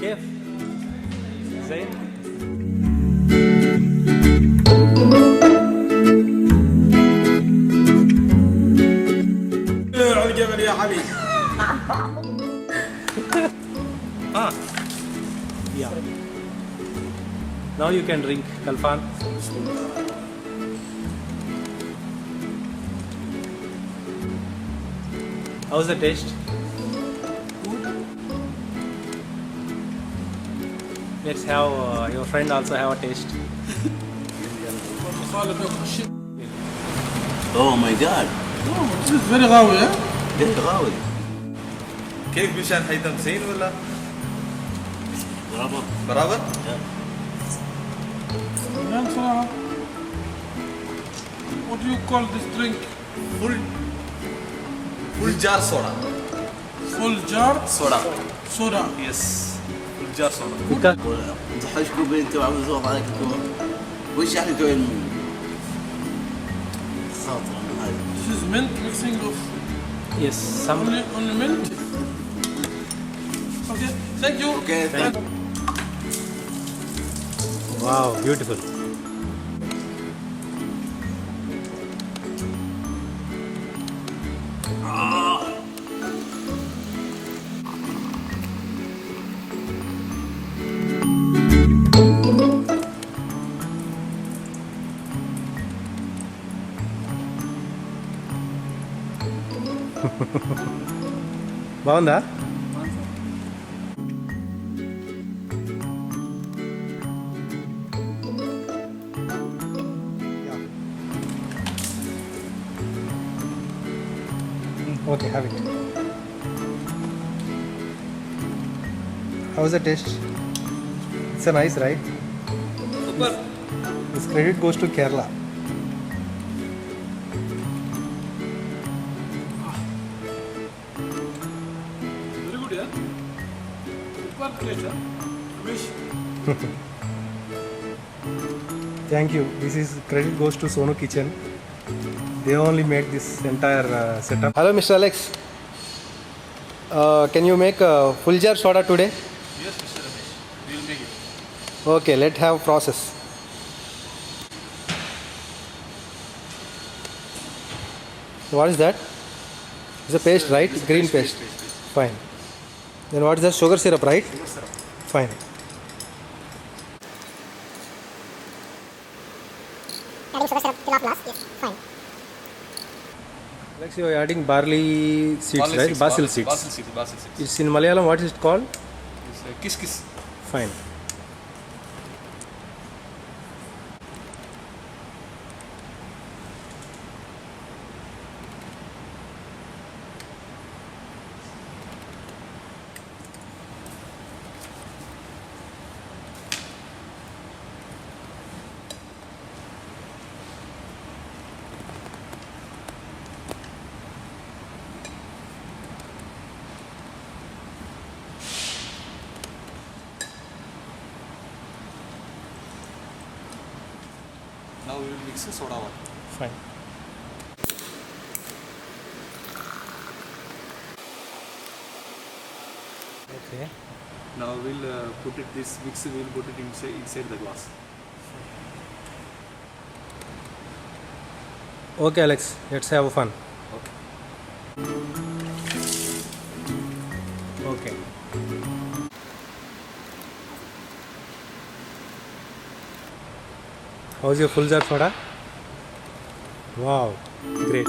كيف؟ زين؟ على الجبل يا حبيبي. Yeah. Now you can drink Kalfan. How's the taste? Let's have your friend also have a taste. Oh my god. This is very غاوي ها؟ ليه غاوي؟ كيف مشان حيثم زين ولا؟ برافو. برافو؟ لا صراحة. What do you call this drink? Fuljar soda. Fuljar Soda. soda. Yes. Fuljar soda. Because تحشكوا بنتوا وعم تزوق عليكم. وش يعني كوين خاطر هاي. This is mint mixing of yes, some only mint. Okay, thank you. Okay, thank you. wow, beautiful. బాగుందా? Okay, have it. How's the taste? It's a nice, right? Super. This credit goes to Kerala. Very good, yeah. Super taste, huh? Wish. Thank you. This is credit goes to Sonu Kitchen. They only made this entire setup. Hello, Mr. Alex. Can you make Fuljar soda today? Yes, Mr. Ramesh. We will make it. Okay, let's have process. What is that? It's a paste, right? Green paste. Fine. Then what is that? Sugar syrup, right? Fine. Adding sugar syrup till of last, yes, fine. Alex, you are adding barley seeds, right? Basil seeds. Basil seeds. Basil seeds. It's in Malayalam. What is it called? It's kiss kiss. Fine. Now we will mix the soda water. Fine. Okay. Now we'll put it this mix. We will put it inside the glass. Okay, Alex. Let's have fun. Okay. Okay. How's your Fuljar soda? Wow, great.